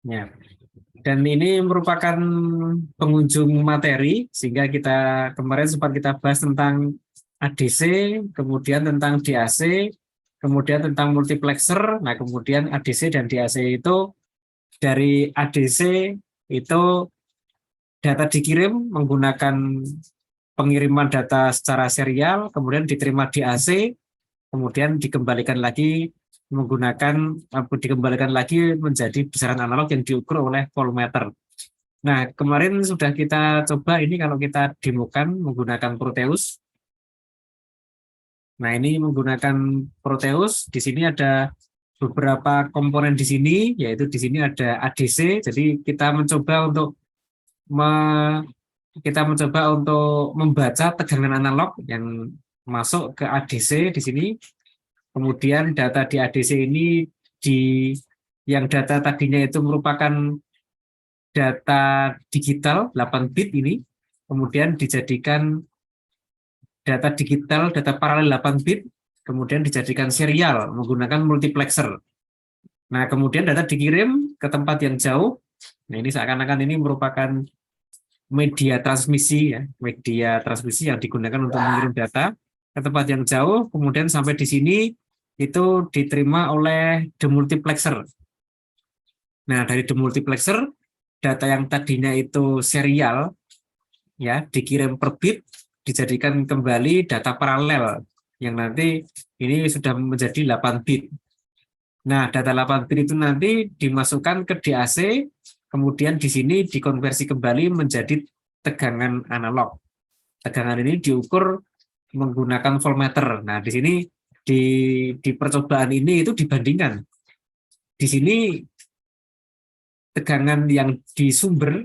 Ya. Dan ini merupakan pengunjung materi, sehingga kita kemarin sempat kita bahas tentang ADC, kemudian tentang DAC, kemudian tentang multiplexer. Nah, kemudian ADC dan DAC itu, dari ADC itu data dikirim menggunakan pengiriman data secara serial, kemudian diterima DAC, kemudian dikembalikan lagi menjadi besaran analog yang diukur oleh voltmeter. Nah, kemarin sudah kita coba ini kalau kita demokan menggunakan Proteus. Nah, ini menggunakan Proteus. Di sini ada beberapa komponen di sini, yaitu di sini ada ADC. Jadi kita mencoba untuk membaca tegangan analog yang masuk ke ADC di sini. Kemudian data di ADC ini yang data tadinya itu merupakan data digital 8 bit ini, kemudian dijadikan data digital, data paralel 8 bit, kemudian dijadikan serial menggunakan multiplexer. Nah, kemudian data dikirim ke tempat yang jauh. Nah, ini seakan-akan ini merupakan media transmisi, ya, media transmisi yang digunakan untuk mengirim data ke tempat yang jauh, kemudian sampai di sini itu diterima oleh demultiplexer. Nah, dari demultiplexer, data yang tadinya itu serial, ya, dikirim per bit, dijadikan kembali data paralel, yang nanti ini sudah menjadi 8 bit. Nah, data 8 bit itu nanti dimasukkan ke DAC, kemudian di sini dikonversi kembali menjadi tegangan analog. Tegangan ini diukur menggunakan voltmeter. Nah, di sini di percobaan ini itu dibandingkan. Di sini tegangan yang di sumber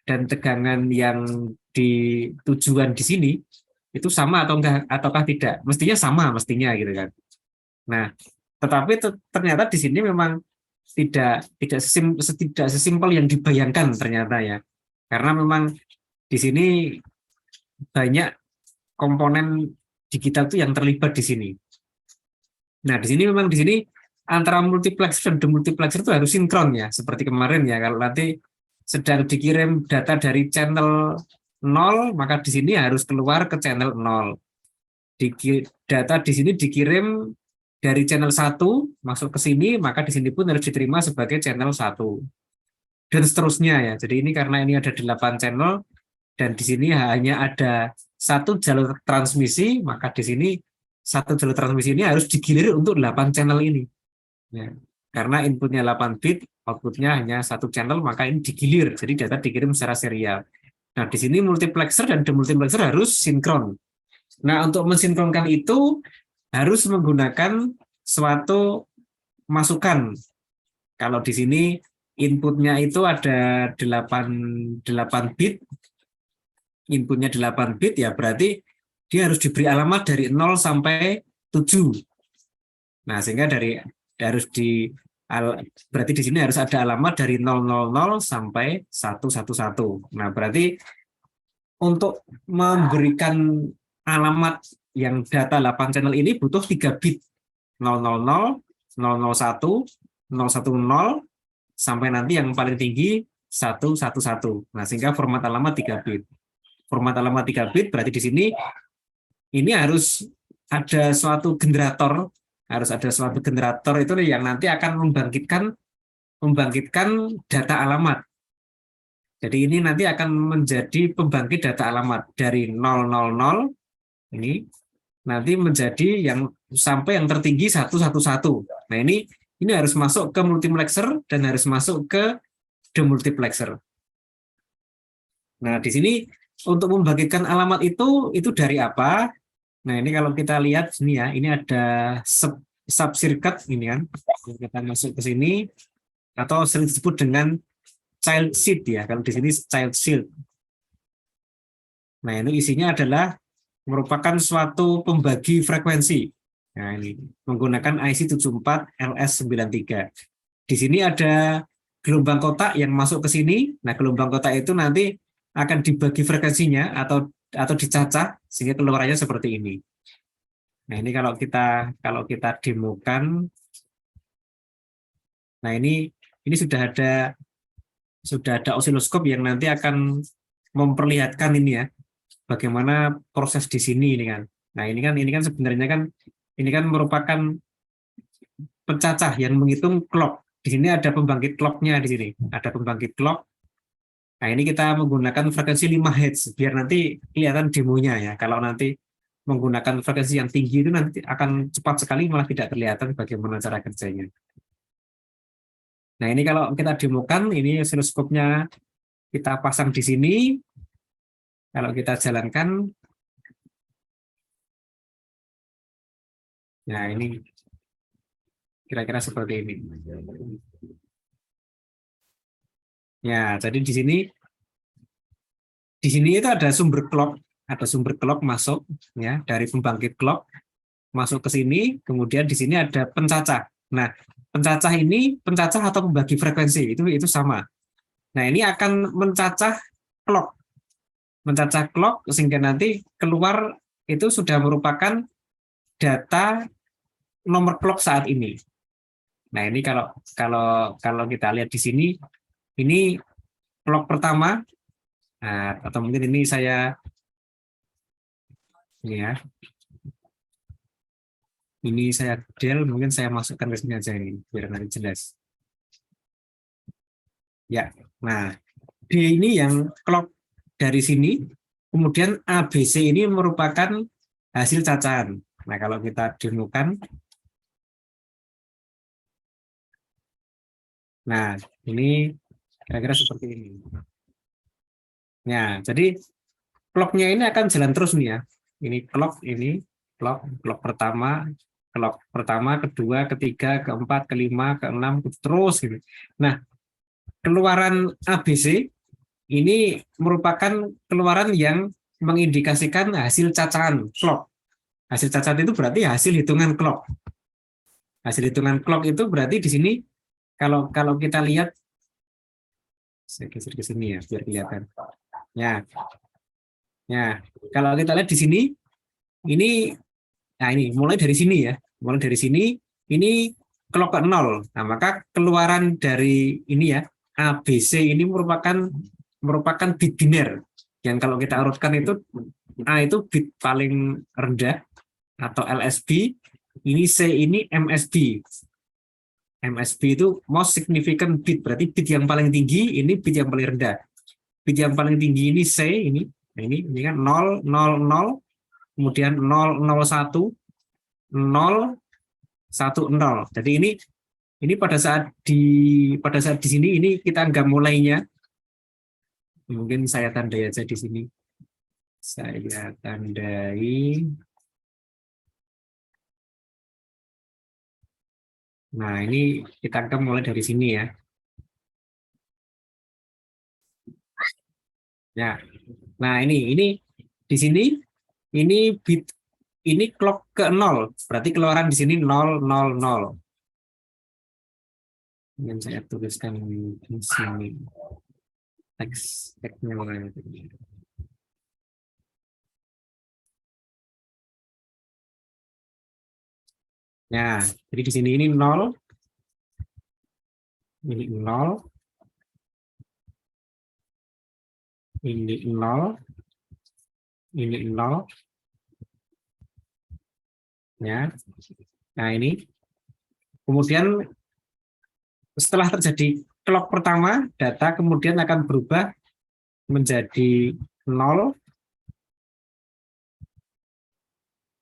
dan tegangan yang di tujuan di sini itu sama ataukah tidak? Mestinya sama, mestinya gitu kan. Nah, tetapi ternyata di sini memang tidak sesimpel yang dibayangkan ternyata, ya. Karena memang di sini banyak komponen digital itu yang terlibat di sini. Nah, di sini memang di sini antara multiplexer dan demultiplexer itu harus sinkron, ya, seperti kemarin, ya. Kalau nanti sedang dikirim data dari channel 0, maka di sini harus keluar ke channel 0. Data di sini dikirim dari channel 1 masuk ke sini, maka di sini pun harus diterima sebagai channel 1. Dan seterusnya, ya. Jadi ini karena ini ada 8 channel dan di sini hanya ada satu jalur transmisi, maka di sini satu jalur transmisi ini harus digilir untuk 8 channel ini. Ya. Karena inputnya 8 bit, outputnya hanya satu channel, maka ini digilir. Jadi data dikirim secara serial. Nah, di sini multiplexer dan demultiplexer harus sinkron. Nah, untuk mensinkronkan itu harus menggunakan suatu masukan. Kalau di sini inputnya itu ada 8 bit, inputnya 8 bit, ya berarti dia harus diberi alamat dari 0 sampai 7. Nah, sehingga berarti di sini harus ada alamat dari 000 sampai 111. Nah, berarti untuk memberikan alamat yang data 8 channel ini butuh 3 bit. 000, 001, 010, sampai nanti yang paling tinggi 111. Nah, sehingga format alamat 3 bit. Format alamat 3 bit berarti di sini ini harus ada suatu generator, itu yang nanti akan membangkitkan data alamat. Jadi ini nanti akan menjadi pembangkit data alamat dari 000 ini nanti menjadi yang sampai yang tertinggi 111. Nah, ini harus masuk ke multiplexer dan harus masuk ke demultiplexer. Nah, di sini untuk membagikan alamat itu dari apa? Nah, ini kalau kita lihat sini, ya, ini ada sub-circuit ini kan. Kita masuk ke sini atau sering disebut dengan child seed, ya. Kalau di sini child seed. Nah, ini isinya adalah merupakan suatu pembagi frekuensi. Nah, ini menggunakan IC 74 LS93. Di sini ada gelombang kotak yang masuk ke sini. Nah, gelombang kotak itu nanti akan dibagi frekuensinya atau dicacah sehingga keluarannya seperti ini. Nah, ini kalau kita demokan. Nah, ini sudah ada sudah ada osiloskop yang nanti akan memperlihatkan ini ya, bagaimana proses di sini ini kan. Nah, ini kan sebenarnya kan ini kan merupakan pencacah yang menghitung clock. Di sini ada pembangkit clocknya di sini. Ada pembangkit clock. Nah, ini kita menggunakan frekuensi 5 Hz biar nanti kelihatan demonya ya. Kalau nanti menggunakan frekuensi yang tinggi itu nanti akan cepat sekali malah tidak kelihatan bagaimana cara kerjanya. Nah, ini kalau kita demokan, ini osiloskopnya kita pasang di sini. Kalau kita jalankan, nah ini kira-kira seperti ini. Ya, jadi di sini itu ada sumber clock masuk ya dari pembangkit clock masuk ke sini, kemudian di sini ada pencacah. Nah, pencacah atau pembagi frekuensi itu sama. Nah, ini akan mencacah clock sehingga nanti keluar itu sudah merupakan data nomor clock saat ini. Nah, ini kalau kita lihat di sini, ini clock pertama, nah, atau mungkin ini ini saya del, mungkin saya masukkan ke sini aja ini biar nanti jelas. Ya, nah D ini yang clock dari sini, kemudian ABC ini merupakan hasil cacahan. Nah, kalau kita demokan, nah ini kira-kira seperti ini. Nah, jadi clock-nya ini akan jalan terus nih ya. Ini clock pertama, kedua, ketiga, keempat, kelima, keenam, terus gitu. Nah, keluaran ABC ini merupakan keluaran yang mengindikasikan hasil cacahan clock. Hasil cacahan itu berarti hasil hitungan clock. Hasil hitungan clock itu berarti di sini kalau kita lihat, saya geser ke sini ya biar kelihatan. Ya, kalau kita lihat di sini, ini, nah ini mulai dari sini ya, mulai dari sini, ini clock ke 0. Nah, maka keluaran dari ini ya, ABC ini merupakan bit biner. Yang kalau kita urutkan itu A itu bit paling rendah atau LSB, ini C ini MSB. MSB itu most significant bit, berarti bit yang paling tinggi, ini bit yang paling rendah. Bit yang paling tinggi ini C ini. Nah, ini kan 0, 0, 0, kemudian 0, 0, 1, 0, 1, 0. Jadi ini pada saat di sini ini kita anggap mulainya. Mungkin saya tandai aja di sini. Saya tandai. Nah, ini kita anggap mulai dari sini ya. Ya. Nah, ini di sini ini bit ini clock ke 0, berarti keluaran di sini 0, 0, 0. Yang saya tuliskan di sini teksnya. Ya, jadi di sini ini 0, ini 0, ini 0, ini 0. Ya. Nah, ini kemudian setelah terjadi clock pertama, data kemudian akan berubah menjadi 0,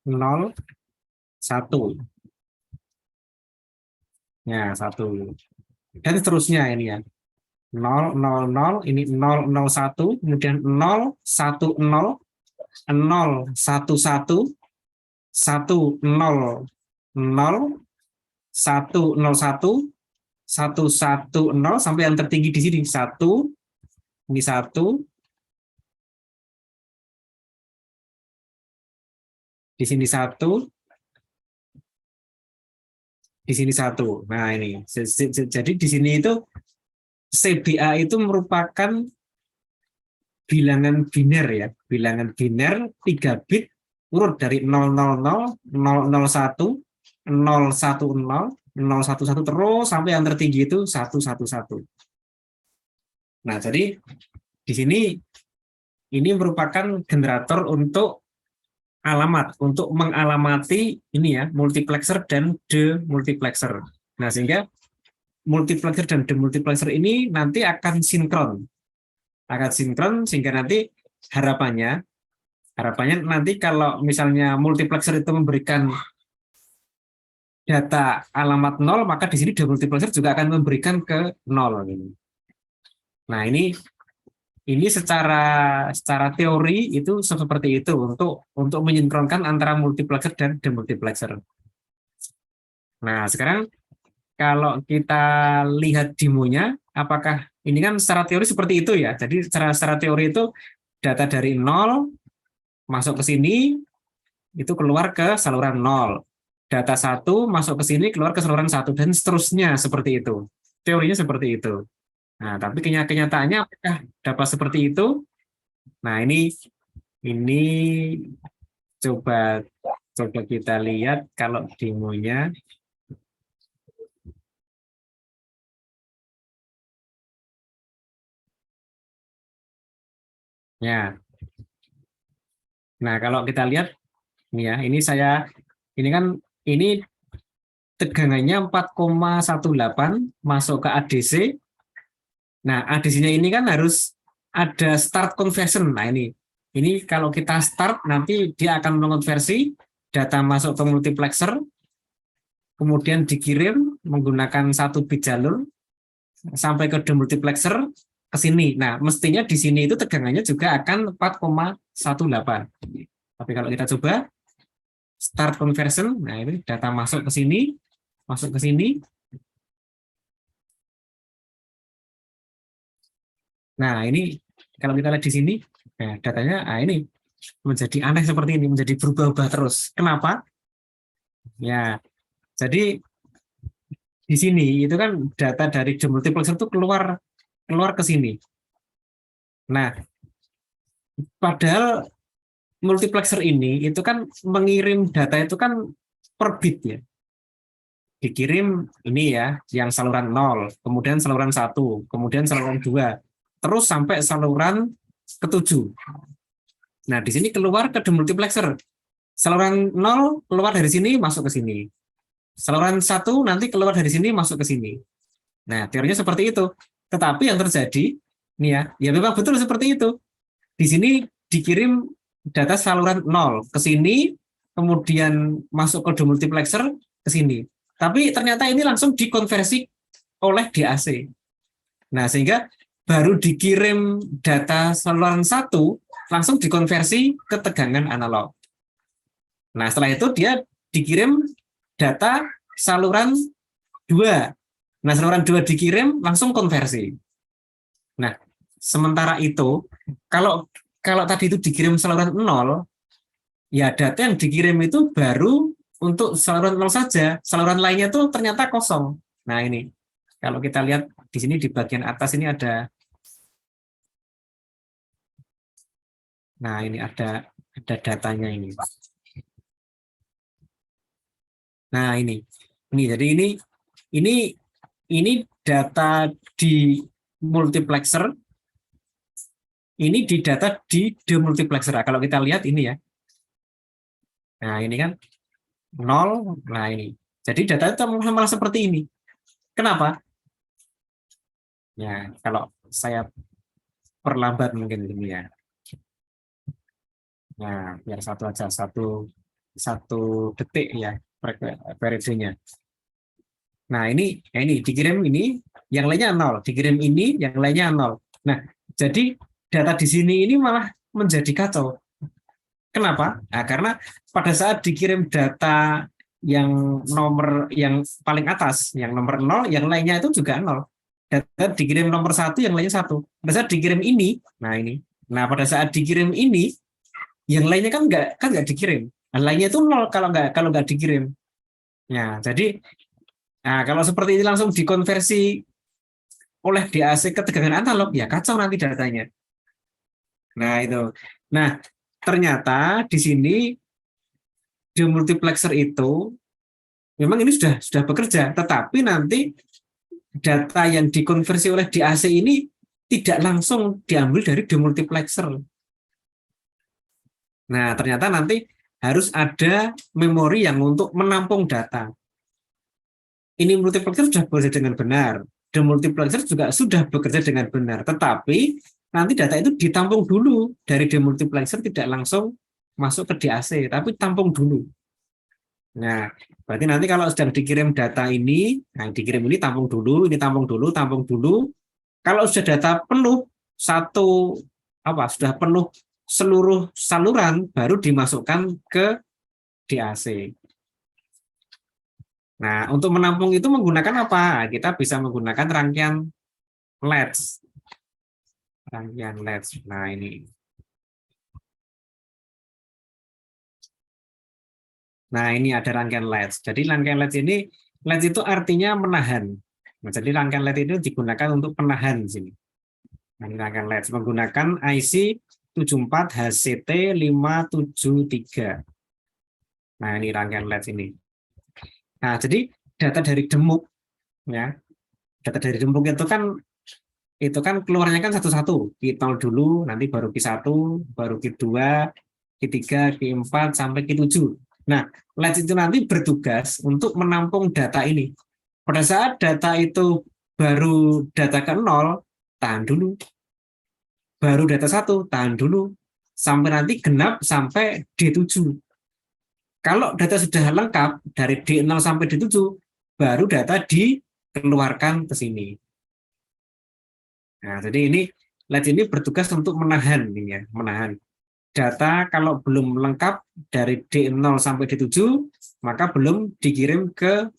0, 1. Ya, 1. Dan seterusnya ini ya. 0, 0, 0, ini 0, 0, 1, kemudian 0, 1, 0, 0, 1, 1, 1, 0, 0, 1, 0, 1, 1, 1, 0, sampai yang tertinggi di sini 1, ini 1, di sini 1, di sini 1. Nah, ini. Jadi di sini itu CBA itu merupakan bilangan biner ya, bilangan biner 3 bit urut dari 000, 001, 010, 011 terus sampai yang tertinggi itu 111. Nah, jadi di sini ini merupakan generator untuk alamat, untuk mengalamati ini ya, multiplexer dan demultiplexer. Nah, sehingga multiplexer dan demultiplexer ini nanti akan sinkron. Akan sinkron sehingga nanti harapannya nanti kalau misalnya multiplexer itu memberikan data alamat 0, maka di sini demultiplexer juga akan memberikan ke 0. Nah, ini secara teori itu seperti itu untuk menyinkronkan antara multiplexer dan demultiplexer. Nah, sekarang kalau kita lihat demonya, apakah ini kan secara teori seperti itu ya. Jadi secara teori itu data dari 0 masuk ke sini, itu keluar ke saluran 0. Data 1 masuk ke sini, keluar ke saluran 1, dan seterusnya seperti itu. Teorinya seperti itu. Nah, tapi kenyataannya apakah dapat seperti itu? Nah, ini coba kita lihat kalau demonya. Ya. Nah, kalau kita lihat ini ya, ini tegangannya 4,18 masuk ke ADC. Nah, ADC-nya ini kan harus ada start conversion. Nah, ini kalau kita start nanti dia akan mengonversi data masuk ke multiplexer, kemudian dikirim menggunakan 1 bit jalur sampai ke demultiplexer ke sini. Nah, mestinya di sini itu tegangannya juga akan 4,18. Tapi kalau kita coba start conversion, nah ini data masuk ke sini, Nah, ini kalau kita lihat di sini, nah, datanya ini menjadi aneh seperti ini, menjadi berubah-ubah terus. Kenapa? Ya, jadi di sini itu kan data dari demultiplexer itu keluar ke sini. Nah, padahal multiplexer ini itu kan mengirim data itu kan per bit ya. Dikirim ini ya, yang saluran 0, kemudian saluran 1, kemudian saluran 2, terus sampai saluran ke-7. Nah, di sini keluar ke demultiplexer. Saluran 0 keluar dari sini, masuk ke sini. Saluran 1 nanti keluar dari sini, masuk ke sini. Nah, teorinya seperti itu. Tetapi yang terjadi, nih ya memang betul seperti itu. Di sini dikirim data saluran 0 ke sini, kemudian masuk ke demultiplexer ke sini. Tapi ternyata ini langsung dikonversi oleh DAC. Nah, sehingga baru dikirim data saluran 1 langsung dikonversi ke tegangan analog. Nah, setelah itu dia dikirim data saluran 2. Nah, saluran 2 dikirim langsung konversi. Nah, sementara itu kalau tadi itu dikirim saluran 0, ya data yang dikirim itu baru untuk saluran 0 saja. Saluran lainnya tuh ternyata kosong. Nah, ini kalau kita lihat di sini di bagian atas ini ada. Nah, ini ada datanya ini. Nah, ini jadi ini data di multiplexer, ini di data di demultiplexer. Nah, kalau kita lihat ini ya. Nah, ini kan 0. Nah, ini. Jadi data itu malah seperti ini. Kenapa? Ya, kalau saya perlambat mungkin ini ya. Nah, biar satu aja, satu detik ya periodenya. Nah, ini dikirim ini, yang lainnya 0, dikirim ini, yang lainnya 0. Nah, jadi data di sini ini malah menjadi kacau. Kenapa? Nah, karena pada saat dikirim data yang nomor yang paling atas, yang nomor 0, yang lainnya itu juga 0. Data dikirim nomor 1, yang lainnya 1. Pada saat dikirim ini, nah ini. Nah, pada saat dikirim ini, yang lainnya kan nggak dikirim. Yang lainnya itu 0 kalau nggak dikirim. Ya, jadi kalau seperti ini langsung dikonversi oleh DAC ke tegangan analog, ya kacau nanti datanya. Nah, itu. Nah, ternyata di sini demultiplexer itu memang ini sudah bekerja, tetapi nanti data yang dikonversi oleh DAC ini tidak langsung diambil dari demultiplexer. Nah, ternyata nanti harus ada memori yang untuk menampung data. Ini multiplexer sudah bekerja dengan benar, demultiplexer juga sudah bekerja dengan benar, tetapi nanti data itu ditampung dulu dari demultiplexer, tidak langsung masuk ke DAC, tapi tampung dulu. Nah, berarti nanti kalau sedang dikirim data ini, nah dikirim ini tampung dulu, ini tampung dulu, tampung dulu. Kalau sudah data penuh sudah penuh seluruh saluran, baru dimasukkan ke DAC. Nah, untuk menampung itu menggunakan apa? Kita bisa menggunakan rangkaian latch. Rangkaian latch. Nah, ini. Nah, ini ada rangkaian latch. Jadi rangkaian latch itu artinya menahan. Nah, jadi rangkaian latch itu digunakan untuk penahan di sini. Nah, ini rangkaian latch menggunakan IC 74 HCT 573. Nah, ini rangkaian latch ini. Nah, jadi data dari demuk, ya, data dari demuk itu kan keluarnya kan satu-satu, Q0 dulu, nanti baru Q1, baru Q2, Q3, Q4 sampai Q7. Nah, latch itu nanti bertugas untuk menampung data ini. Pada saat data itu baru data ke 0, tahan dulu. Baru data 1, tahan dulu. Sampai nanti genap sampai D7. Kalau data sudah lengkap dari D0 sampai D7, baru data dikeluarkan ke sini. Nah, jadi latch ini bertugas untuk menahan ini ya, menahan data. Kalau belum lengkap dari D0 sampai D7, maka belum dikirim ke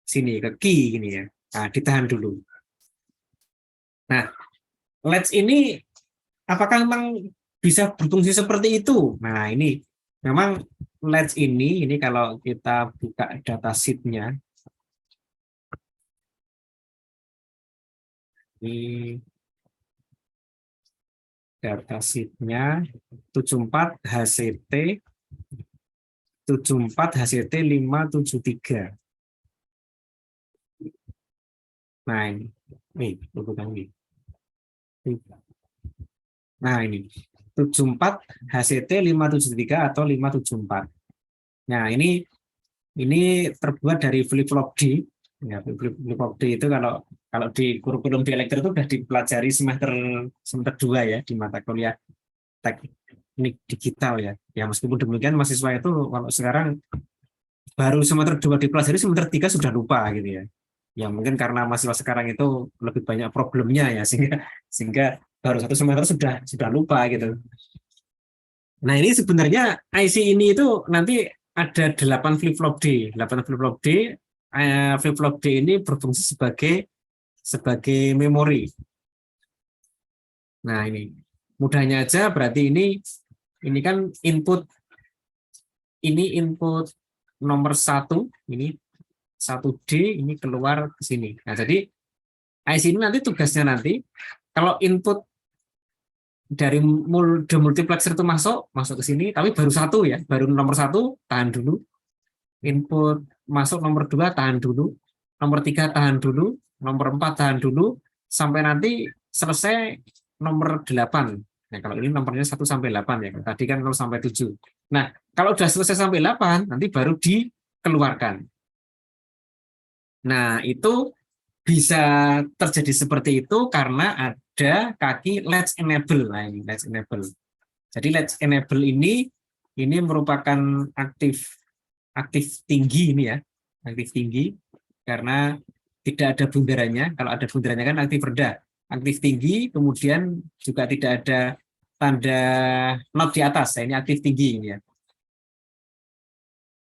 sini, ke key ini ya. Nah, ditahan dulu. Nah, latch ini apakah memang bisa berfungsi seperti itu? Nah, ini memang latch ini kalau kita buka data sheet-nya, ini data sheet-nya 74 HCT 573. Nah, ini bukan ini. Nah, ini 74 HCT 573 atau 574. Nah, ini terbuat dari flip-flop D. Ya, flip-flop D itu kalau di kurikulum di elektro itu sudah dipelajari semester 2 ya di mata kuliah teknik digital ya. Ya meskipun demikian mahasiswa itu kalau sekarang baru semester 2 dipelajari, semester 3 sudah lupa gitu ya. Ya mungkin karena mahasiswa sekarang itu lebih banyak problemnya ya, sehingga baru satu semester sudah lupa gitu. Nah, ini sebenarnya IC ini itu nanti ada 8 flip-flop D. 8 flip-flop D. Flip-flop D ini berfungsi sebagai memori. Nah, ini mudahnya aja berarti ini kan input nomor 1, ini 1D, ini keluar ke sini. Nah, jadi IC ini nanti tugasnya nanti kalau input dari demultiplexer itu masuk ke sini, tapi baru 1 ya, baru nomor 1 tahan dulu. Input masuk nomor 2 tahan dulu, nomor 3 tahan dulu, nomor 4 tahan dulu, sampai nanti selesai nomor 8. Nah, kalau ini nomornya 1 sampai 8 ya, tadi kan 0 sampai 7. Nah, kalau sudah selesai sampai 8, nanti baru dikeluarkan. Nah, itu bisa terjadi seperti itu karena ada kaki latch enable. Nah, ini latch enable. Jadi latch enable ini merupakan aktif tinggi ini ya, aktif tinggi karena tidak ada bundarannya. Kalau ada bundarannya kan aktif rendah. Aktif tinggi, kemudian juga tidak ada tanda not di atas. Ini aktif tinggi ini ya.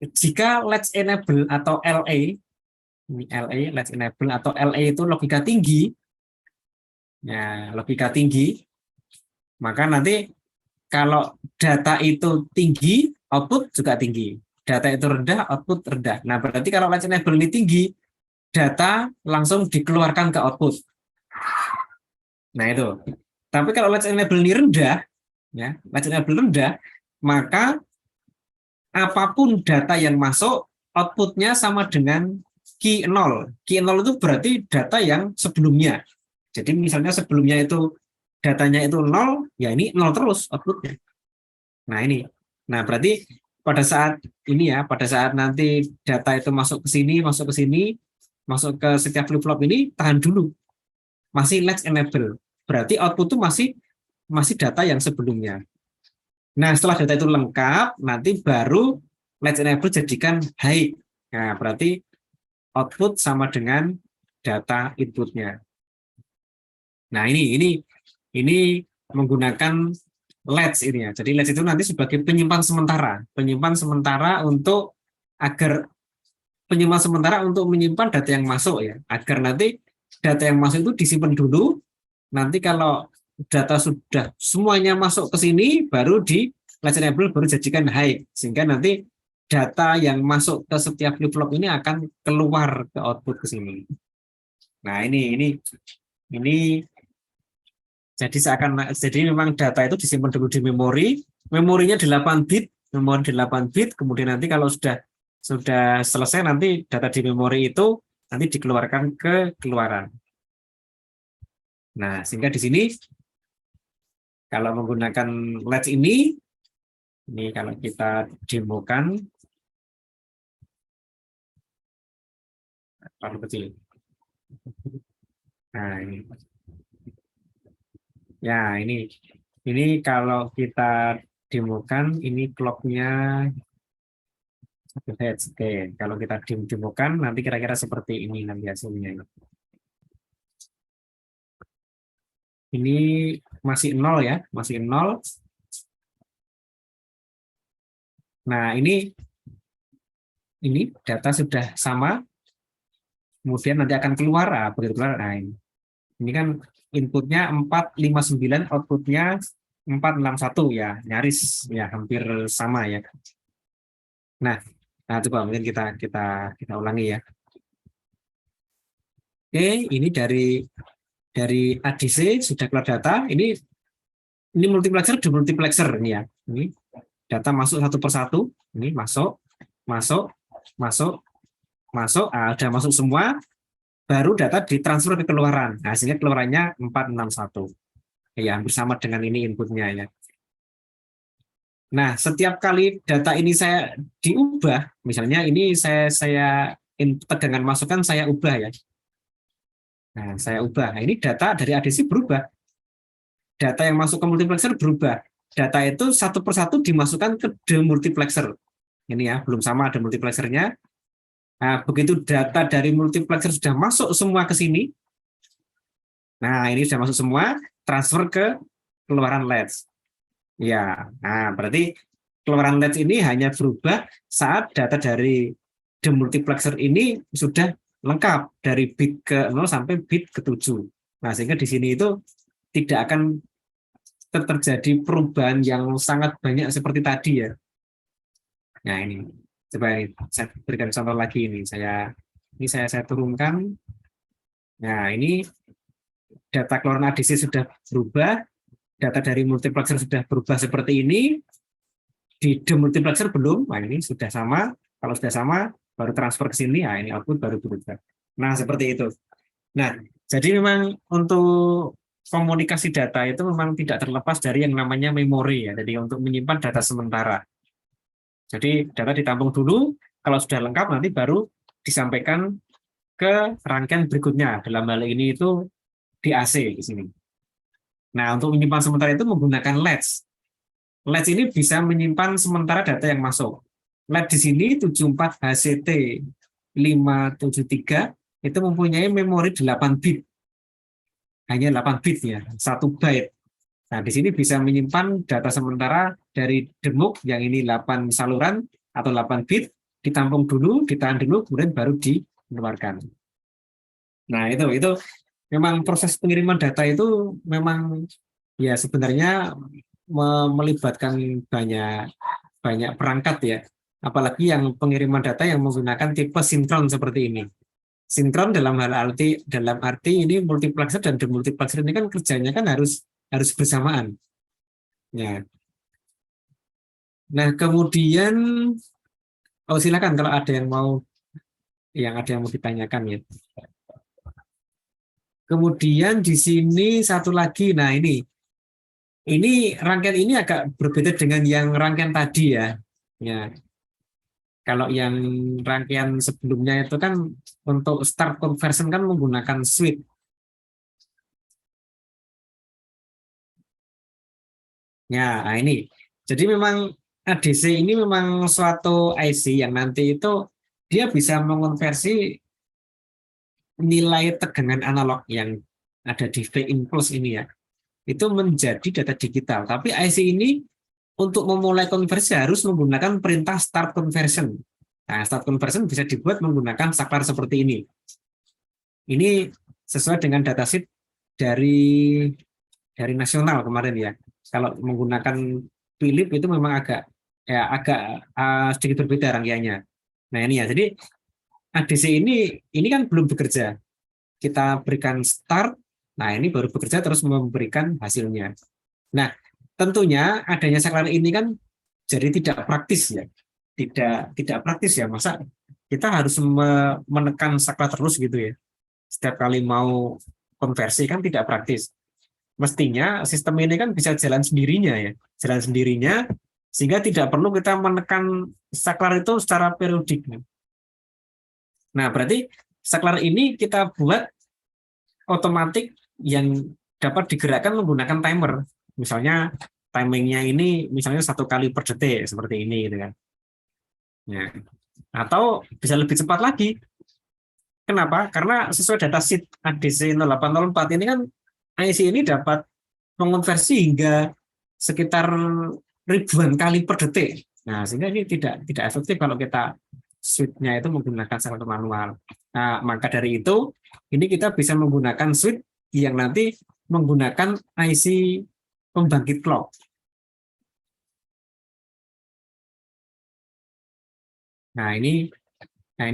Jika latch enable atau LA, ini LA, latch enable atau LA itu logika tinggi, ya logika tinggi, maka nanti kalau data itu tinggi, output juga tinggi. Data itu rendah, output rendah. Nah, berarti kalau latch enable ini tinggi, data langsung dikeluarkan ke output. Nah, itu. Tapi kalau latch enable ini rendah, ya, latch enable rendah, maka apapun data yang masuk, outputnya sama dengan key 0. Key 0 itu berarti data yang sebelumnya. Jadi misalnya sebelumnya itu datanya itu nol, ya ini nol terus outputnya. Nah ini, nah berarti pada saat ini ya, pada saat nanti data itu masuk ke sini, masuk ke sini, masuk ke setiap flip-flop ini, tahan dulu, masih latch enable. Berarti output itu masih data yang sebelumnya. Nah setelah data itu lengkap, nanti baru latch enable jadikan high. Nah berarti output sama dengan data inputnya. Nah ini menggunakan latch ini ya. Jadi latch itu nanti sebagai penyimpan sementara untuk agar penyimpan sementara untuk menyimpan data yang masuk ya. Agar nanti data yang masuk itu disimpan dulu. Nanti kalau data sudah semuanya masuk ke sini, baru di latch enable baru jadikan high, sehingga nanti data yang masuk ke setiap flip-flop ini akan keluar ke output ke sini. Nah ini jadi memang data itu disimpan dulu di memorinya 8 bit, memori 8 bit, kemudian nanti kalau sudah selesai nanti data di memori itu nanti dikeluarkan ke keluaran. Nah, sehingga di sini kalau menggunakan latch ini kalau kita demokan terlalu kecil. Nah, ini. Ya, ini kalau kita demokan ini clocknya 1 Hz. Oke, kalau kita demokan nanti kira-kira seperti ini nanti hasilnya. Ini masih 0 ya, masih 0. Nah, ini data sudah sama, kemudian nanti akan keluar, begitu keluar. Nah, ini kan inputnya 459, outputnya 461 ya, nyaris ya hampir sama ya. Nah coba mungkin kita ulangi ya. Oke, ini dari ADC sudah keluar data. Ini multiplexer di multiplexer ini ya. Ini data masuk satu persatu. Ini masuk, sudah masuk semua. Baru data ditransfer ke keluaran. Nah, hasilnya keluarannya 461. Ya, hampir sama dengan ini inputnya ya. Nah, setiap kali data ini saya diubah, misalnya ini saya tegangan masukan saya ubah ya. Nah, saya ubah. Nah, ini data dari ADC berubah. Data yang masuk ke multiplexer berubah. Data itu satu persatu dimasukkan ke demultiplexer. Ini ya, belum sama ada multiplexernya. Nah, begitu data dari multiplexer sudah masuk semua ke sini. Nah, ini sudah masuk semua, transfer ke keluaran latch. Ya, nah berarti keluaran latch ini hanya berubah saat data dari demultiplexer ini sudah lengkap dari bit ke 0 sampai bit ke 7. Nah, sehingga di sini itu tidak akan terjadi perubahan yang sangat banyak seperti tadi ya. Nah, ini coba saya berikan contoh lagi ini. Saya turunkan. Nah, ini data keluaran ADC sudah berubah, data dari multiplexer sudah berubah seperti ini. Di demultiplexer belum. Nah, ini sudah sama. Kalau sudah sama, baru transfer ke sini. Nah, ini output baru berubah. Nah, seperti itu. Nah, jadi memang untuk komunikasi data itu memang tidak terlepas dari yang namanya memori ya. Jadi untuk menyimpan data sementara. Jadi data ditampung dulu, kalau sudah lengkap nanti baru disampaikan ke rangkaian berikutnya. Dalam hal ini itu di AC di sini. Nah, untuk menyimpan sementara itu menggunakan latch. Latch ini bisa menyimpan sementara data yang masuk. Latch di sini 74 HCT 573 itu mempunyai memori 8 bit. Hanya 8 bit ya, 1 byte. Nah, di sini bisa menyimpan data sementara dari demuk yang ini 8 saluran atau 8 bit, ditampung dulu, ditahan dulu, kemudian baru dikeluarkan. Nah, itu memang proses pengiriman data itu memang ya sebenarnya melibatkan banyak perangkat ya. Apalagi yang pengiriman data yang menggunakan tipe sinkron seperti ini. Sinkron dalam arti ini multiplexer dan demultiplexer ini kan kerjanya kan harus bersamaan. Ya. Nah, kemudian silakan kalau ada yang mau ditanyakan ya. Kemudian di sini satu lagi, nah ini rangkaian ini agak berbeda dengan yang rangkaian tadi ya. Ya, kalau yang rangkaian sebelumnya itu kan untuk start conversion kan menggunakan switch. Ya, nah ini. Jadi memang ADC ini memang suatu IC yang nanti itu dia bisa mengonversi nilai tegangan analog yang ada di V impulse ini ya, itu menjadi data digital. Tapi IC ini untuk memulai konversi harus menggunakan perintah start conversion. Nah, start conversion bisa dibuat menggunakan saklar seperti ini. Ini sesuai dengan datasheet dari nasional kemarin ya. Kalau menggunakan Philip itu memang agak sedikit berbeda rangkaiannya. Nah ini ya, jadi ADC ini kan belum bekerja. Kita berikan start, nah ini baru bekerja terus memberikan hasilnya. Nah tentunya adanya saklar ini kan jadi tidak praktis ya, tidak praktis ya. Masa kita harus menekan saklar terus gitu ya. Setiap kali mau konversi kan tidak praktis. Mestinya sistem ini kan bisa jalan sendirinya ya, jalan sendirinya sehingga tidak perlu kita menekan saklar itu secara periodik. Nah, berarti saklar ini kita buat otomatis yang dapat digerakkan menggunakan timer. Misalnya timingnya ini misalnya 1 kali per detik seperti ini gitu kan. Ya. Atau bisa lebih cepat lagi. Kenapa? Karena sesuai data sheet ADC 0804 ini kan IC ini dapat mengonversi hingga sekitar ribuan kali per detik. Nah, sehingga ini tidak efektif kalau kita switch-nya itu menggunakan saklar manual. Nah, maka dari itu ini kita bisa menggunakan switch yang nanti menggunakan IC pembangkit clock. Nah ini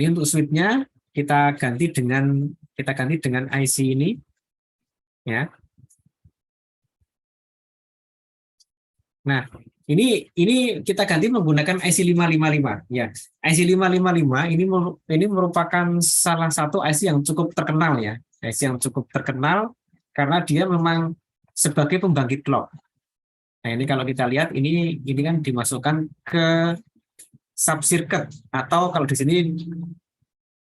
untuk switch-nya kita ganti dengan IC ini ya. Nah, ini kita ganti menggunakan IC 555 ya. IC 555 ini merupakan salah satu IC yang cukup terkenal ya. IC yang cukup terkenal karena dia memang sebagai pembangkit clock. Nah, ini kalau kita lihat ini kan dimasukkan ke sub circuit atau kalau di sini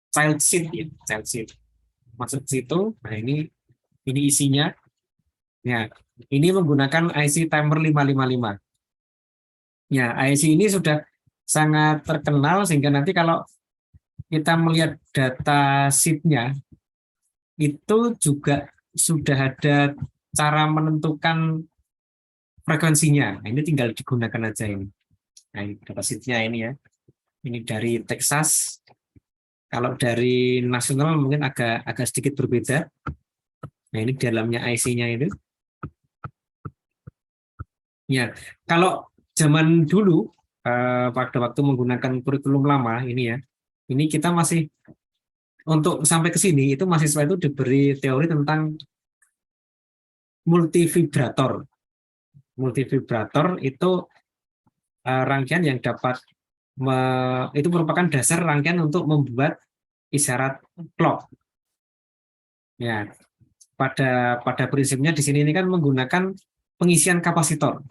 child seed ya, child seed. Masuk ke situ. Nah, ini isinya. Ya, ini menggunakan IC timer 555. Ya, IC ini sudah sangat terkenal sehingga nanti kalau kita melihat data sheet-nya itu juga sudah ada cara menentukan frekuensinya. Nah, ini tinggal digunakan aja ini. Nah, ini data sheet-nya ini ya. Ini dari Texas. Kalau dari nasional mungkin agak sedikit berbeda. Nah, ini dalamnya IC-nya itu. Ya, kalau zaman dulu pada waktu menggunakan kurikulum lama ini ya, ini kita masih untuk sampai ke sini itu mahasiswa itu diberi teori tentang multivibrator. Multivibrator itu rangkaian yang dapat itu merupakan dasar rangkaian untuk membuat isyarat clock. Ya, pada prinsipnya di sini ini kan menggunakan pengisian kapasitor.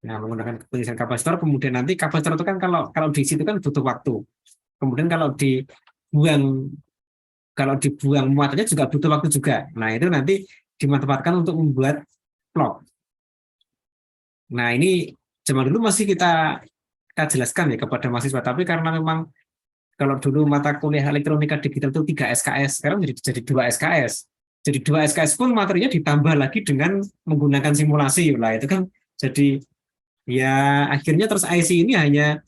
Nah, menggunakan pengisian kapasitor, kemudian nanti kapasitor itu kan kalau diisi itu kan butuh waktu. Kemudian kalau dibuang muatannya juga butuh waktu juga. Nah, itu nanti dimanfaatkan untuk membuat clock. Nah, ini zaman dulu masih kita jelaskan ya kepada mahasiswa, tapi karena memang kalau dulu mata kuliah elektronika digital itu 3 SKS, sekarang jadi 2 SKS. Jadi 2 SKS pun materinya ditambah lagi dengan menggunakan simulasi. Lah itu kan jadi ya akhirnya terus IC ini hanya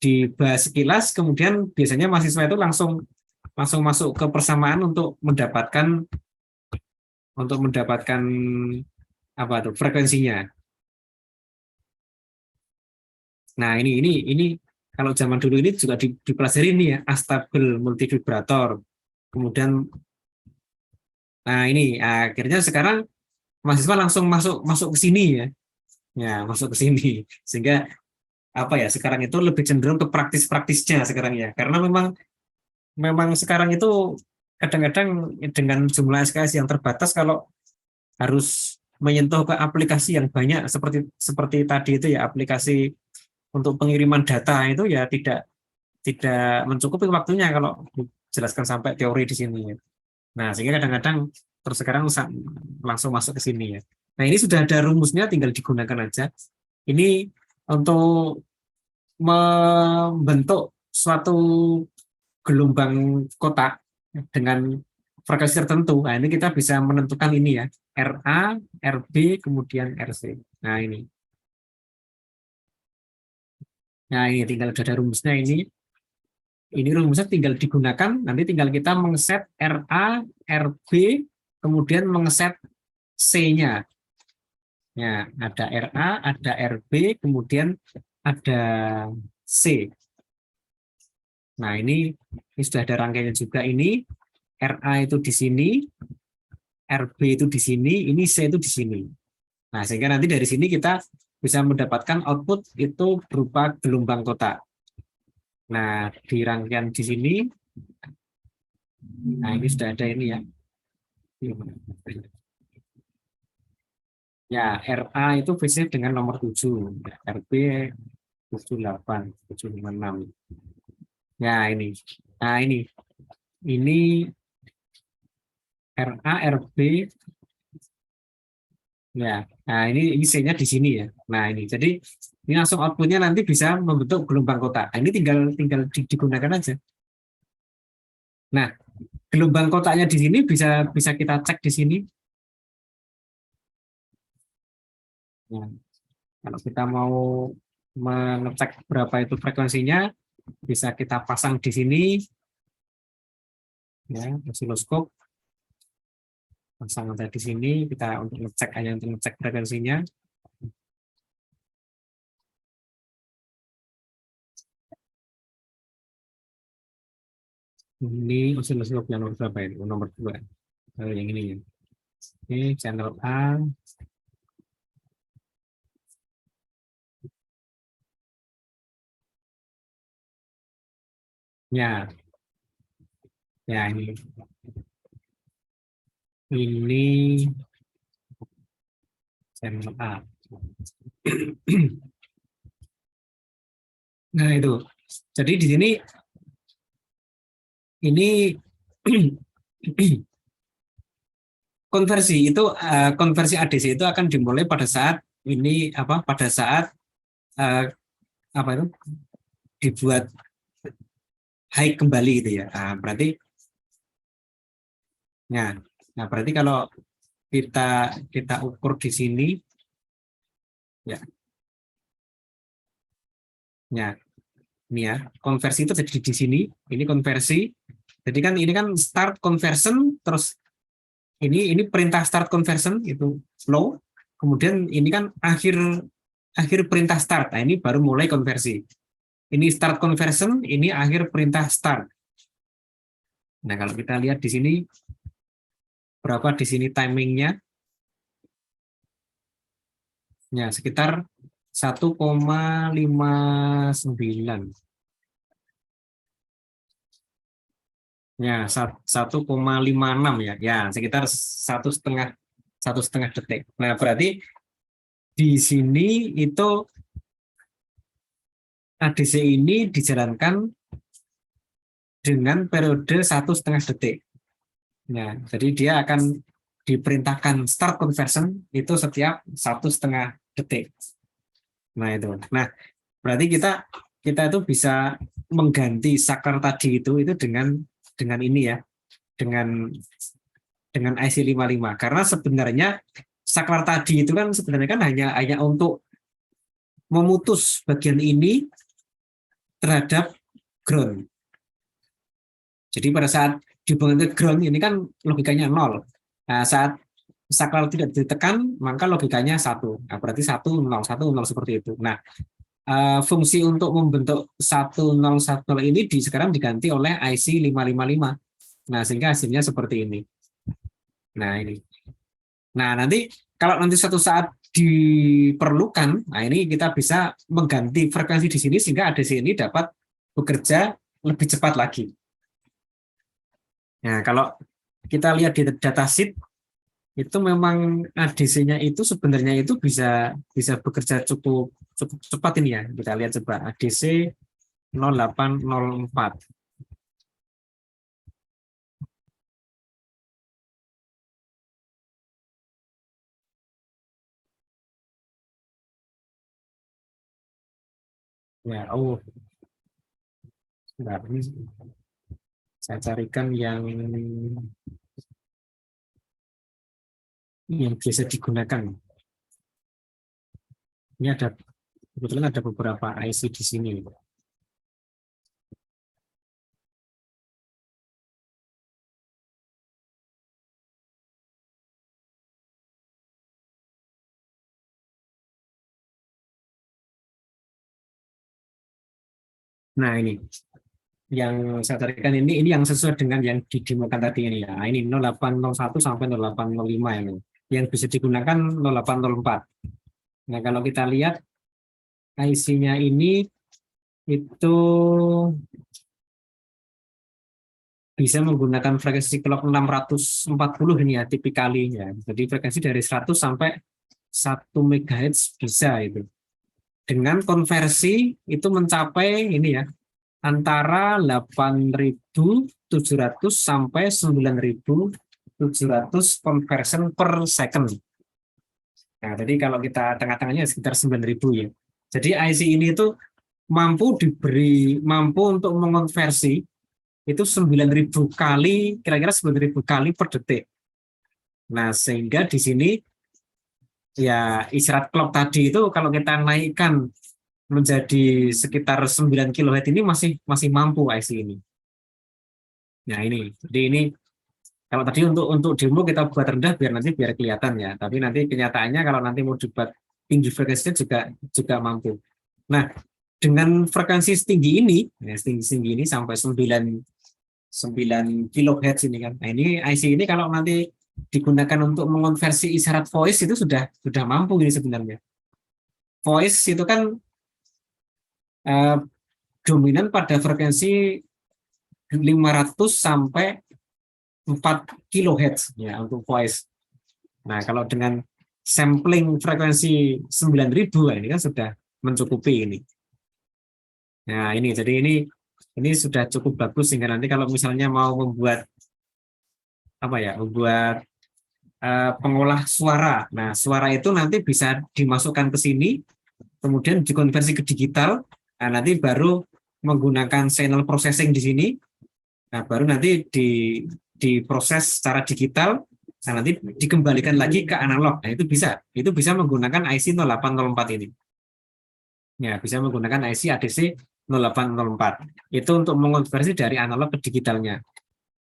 dibahas sekilas, kemudian biasanya mahasiswa itu langsung masuk ke persamaan untuk mendapatkan apa tuh frekuensinya. Nah ini kalau zaman dulu ini juga dipelajari ini ya, astable multivibrator. Kemudian nah ini akhirnya sekarang mahasiswa langsung masuk ke sini ya. Ya, masuk ke sini sehingga apa ya sekarang itu lebih cenderung ke praktis-praktisnya sekarang ya karena memang sekarang itu kadang-kadang dengan jumlah SKS yang terbatas, kalau harus menyentuh ke aplikasi yang banyak seperti seperti tadi itu ya, aplikasi untuk pengiriman data itu ya tidak tidak mencukupi waktunya kalau dijelaskan sampai teori di sini ya. Nah, sehingga kadang-kadang terus sekarang langsung masuk ke sini ya. Nah, ini sudah ada rumusnya, tinggal digunakan aja. Ini untuk membentuk suatu gelombang kotak dengan frekuensi tertentu. Nah, ini kita bisa menentukan ini ya, RA, RB, kemudian RC. Nah, ini. Nah, ini tinggal ada rumusnya ini. Ini rumusnya tinggal digunakan, nanti tinggal kita mengset RA, RB, kemudian mengset C-nya. Ya, ada RA, ada RB, kemudian ada C. Nah, ini sudah ada rangkaiannya juga ini. RA itu di sini, RB itu di sini, ini C itu di sini. Nah, sehingga nanti dari sini kita bisa mendapatkan output itu berupa gelombang kotak. Nah, di rangkaian di sini, nah ini sudah ada ini ya. Ya, RA itu base dengan nomor 7, RB 78, 756. Ya, ini. Nah, ini RA, RB, ya. Nah, ini C-nya di sini ya. Nah, ini. Jadi ini langsung outputnya nanti bisa membentuk gelombang kotak. Nah, ini tinggal digunakan aja. Nah, gelombang kotaknya di sini bisa bisa kita cek di sini. Nah, kalau kita mau mengecek berapa itu frekuensinya, bisa kita pasang di sini, ya, osiloskop. Pasang aja di sini, kita untuk ngecek hanya untuk ngecek frekuensinya. Ini osiloskop yang nomor berapa ini? Nomor 2. Yang ini ya. Ini channel A. Ya, ya ini channel A. Nah itu, jadi di sini ini konversi ADC itu akan dimulai pada saat ini apa? Pada saat apa itu dibuat high kembali gitu ya. Nah, berarti kalau kita ukur di sini ya. Ya, ini ya, konversi itu jadi di sini, ini konversi. Jadi kan ini kan start conversion, terus ini perintah start conversion itu flow, kemudian ini kan akhir perintah start. Nah, ini baru mulai konversi. Ini start conversion, ini akhir perintah start. Nah, kalau kita lihat di sini berapa di sini timingnya? Ya, sekitar 1,59. Ya, 1,56 ya. Ya, sekitar 1,5 detik. Nah, berarti di sini itu ADC ini dijalankan dengan periode 1,5 detik. Nah, jadi dia akan diperintahkan start conversion itu setiap 1,5 detik. Nah, itu. Nah, berarti kita itu bisa mengganti saklar tadi itu dengan ini ya, dengan IC 55. Karena sebenarnya saklar tadi itu kan sebenarnya kan hanya untuk memutus bagian ini terhadap ground. Jadi pada saat dihubungkan ke ground ini kan logikanya 0. Nah, saat saklar tidak ditekan maka logikanya 1. Nah, berarti 1 0 1 0 seperti itu. Nah, fungsi untuk membentuk 1010 ini sekarang diganti oleh IC 555. Nah, sehingga hasilnya seperti ini. Nah, ini. Nah, nanti kalau nanti suatu saat diperlukan, nah ini kita bisa mengganti frekuensi di sini sehingga ADC ini dapat bekerja lebih cepat lagi. Nah, kalau kita lihat di datasheet itu memang ADC-nya itu sebenarnya itu bisa bisa bekerja cukup cukup cepat ini ya. Kita lihat coba ADC 0804. Ya, sebentar, ini saya carikan yang biasa digunakan. Ini ada kebetulan ada beberapa IC di sini. Nah, ini yang saya carikan ini yang sesuai dengan yang didemokan tadi ini ya. Nah, ini 0801 sampai 0805 ini. Yang bisa digunakan 0804. Nah, kalau kita lihat IC-nya ini itu bisa menggunakan frekuensi clock 640 ini ya tipikalinya. Jadi frekuensi dari 100 sampai 1 MHz bisa itu. Dengan konversi itu mencapai ini ya antara 8.700 sampai 9.700 conversion per second. Nah, jadi kalau kita tengah-tengahnya sekitar 9.000 ya. Jadi IC ini itu mampu untuk mengonversi itu 9.000 kali, kira-kira 9.000 kali per detik. Nah, sehingga di sini ya isyarat clock tadi itu kalau kita naikkan menjadi sekitar 9 kHz ini masih mampu IC ini. Nah, ini. Jadi ini kalau tadi untuk demo kita buat rendah biar kelihatan ya. Tapi nanti kenyataannya kalau nanti mau dibuat tinggi frekuensinya juga mampu. Nah, dengan frekuensi setinggi ini, ya, setinggi ini sampai 9 kHz ini kan. Nah, ini IC ini kalau nanti digunakan untuk mengonversi isyarat voice itu sudah mampu ini sebenarnya. Voice itu kan eh, dominan pada frekuensi 500 sampai 4 kHz ya untuk voice. Nah, kalau dengan sampling frekuensi 9.000 ini kan sudah mencukupi ini. Nah, ini jadi ini sudah cukup bagus sehingga nanti kalau misalnya mau membuat apa ya, membuat pengolah suara. Nah, suara itu nanti bisa dimasukkan ke sini, kemudian dikonversi ke digital. Nah, nanti baru menggunakan channel processing di sini. Nah, baru nanti diproses secara digital. Nah, nanti dikembalikan lagi ke analog. Nah, itu bisa menggunakan IC 0804 ini. Ya, bisa menggunakan IC ADC 0804. Itu untuk mengonversi dari analog ke digitalnya.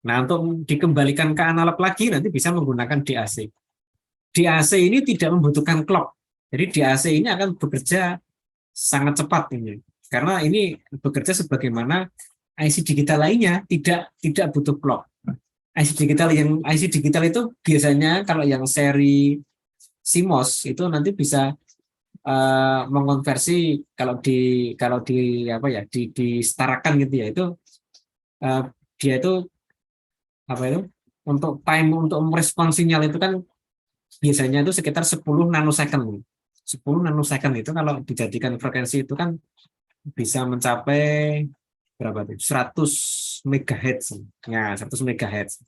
Nah, untuk dikembalikan ke analog lagi nanti bisa menggunakan DAC. DAC ini tidak membutuhkan clock. Jadi DAC ini akan bekerja sangat cepat ini. Karena ini bekerja sebagaimana IC digital lainnya tidak butuh clock. IC digital itu biasanya kalau yang seri CMOS itu nanti bisa mengonversi kalau di apa ya disetarakan gitu ya itu uh, dia itu apa itu untuk time untuk merespon sinyal itu kan biasanya itu sekitar 10 nanosecond. 10 nanosecond itu kalau dijadikan frekuensi itu kan bisa mencapai berapa tuh? 100 MHz. Ya, 100 MHz.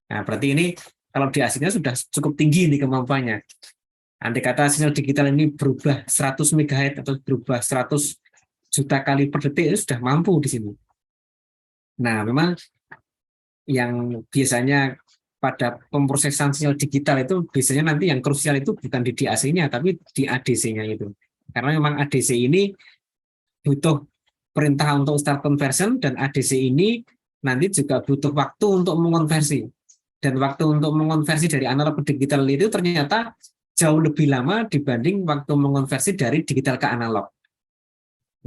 Nah, berarti ini kalau di aslinya sudah cukup tinggi nih kemampuannya. Andai kata sinyal digital ini berubah 100 MHz atau berubah 100 juta kali per detik itu sudah mampu di sini. Nah, memang yang biasanya pada pemrosesan sinyal digital itu biasanya nanti yang krusial itu bukan di DAC-nya tapi di ADC-nya itu. Karena memang ADC ini butuh perintah untuk start conversion dan ADC ini nanti juga butuh waktu untuk mengonversi. Dan waktu untuk mengonversi dari analog ke digital itu ternyata jauh lebih lama dibanding waktu mengonversi dari digital ke analog.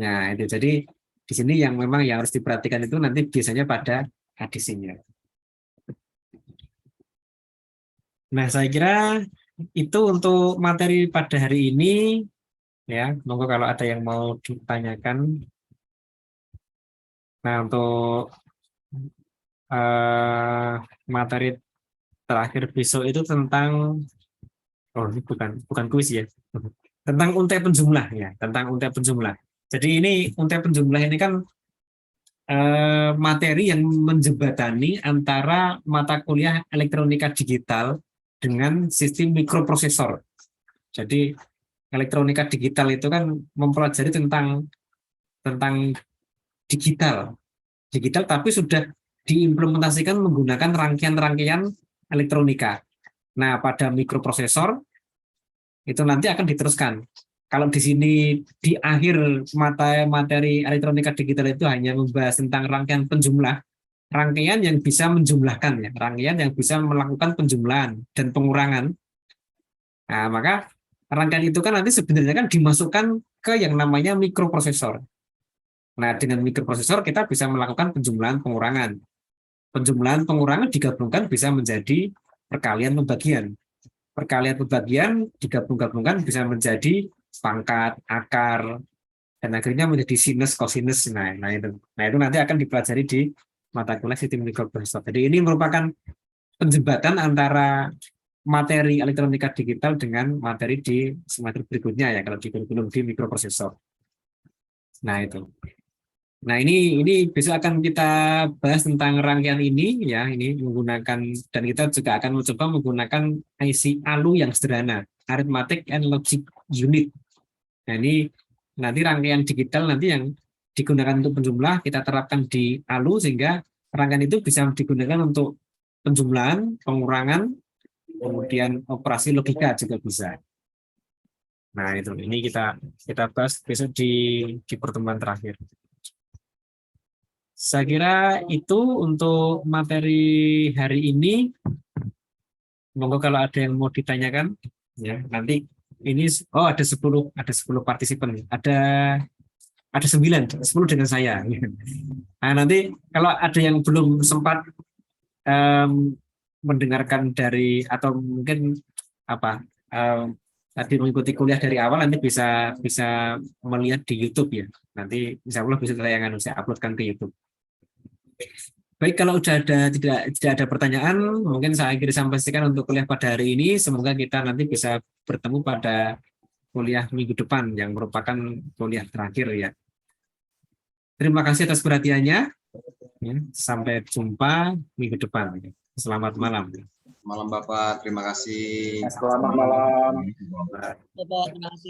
Nah, itu jadi di sini yang memang yang harus diperhatikan itu nanti biasanya pada ADC-nya. Nah, saya kira itu untuk materi pada hari ini ya. Monggo kalau ada yang mau ditanyakan. Nah, untuk materi terakhir besok itu tentang, oh ini bukan kuis ya, tentang untai penjumlah ya, tentang untai penjumlah. Jadi ini untai penjumlah ini kan materi yang menjembatani antara mata kuliah elektronika digital dengan sistem mikroprosesor. Jadi elektronika digital itu kan mempelajari tentang digital, tapi sudah diimplementasikan menggunakan rangkaian-rangkaian elektronika. Nah, pada mikroprosesor itu nanti akan diteruskan. Kalau di sini di akhir materi elektronika digital itu hanya membahas tentang rangkaian penjumlah, rangkaian yang bisa menjumlahkan ya, rangkaian yang bisa melakukan penjumlahan dan pengurangan. Nah, maka rangkaian itu kan nanti sebenarnya kan dimasukkan ke yang namanya mikroprosesor. Nah, dengan mikroprosesor kita bisa melakukan penjumlahan pengurangan. Penjumlahan pengurangan digabungkan bisa menjadi perkalian pembagian. Perkalian pembagian digabung-gabungkan bisa menjadi pangkat, akar, dan akhirnya menjadi sinus, kosinus. Nah itu nanti akan dipelajari di mata kuliah sistem mikroprosesor. Jadi ini merupakan penjembatan antara materi elektronika digital dengan materi di semester berikutnya ya, kalau di kurikulum di mikroprosesor. Nah itu. Nah ini besok akan kita bahas tentang rangkaian ini ya, ini menggunakan, dan kita juga akan mencoba menggunakan IC ALU yang sederhana, Arithmetic and Logic Unit. Nah ini nanti rangkaian digital nanti yang digunakan untuk penjumlah kita terapkan di ALU sehingga rangkaian itu bisa digunakan untuk penjumlahan, pengurangan, kemudian operasi logika juga bisa. Nah itu ini kita bahas besok di pertemuan terakhir. Saya kira itu untuk materi hari ini. Monggo kalau ada yang mau ditanyakan ya, nanti ini ada 10 partisipan. Ada 9, 10 dengan saya. Nah, nanti kalau ada yang belum sempat mendengarkan dari atau mungkin tadi mengikuti kuliah dari awal, nanti bisa melihat di YouTube ya. Nanti insya Allah bisa saya uploadkan ke YouTube. Baik, kalau tidak ada pertanyaan, mungkin saya akhiri sampaikan untuk kuliah pada hari ini. Semoga kita nanti bisa bertemu pada kuliah minggu depan yang merupakan kuliah terakhir ya. Terima kasih atas perhatiannya. Sampai jumpa minggu depan. Selamat malam. Malam Bapak, terima kasih. Selamat malam. Bapak, terima kasih.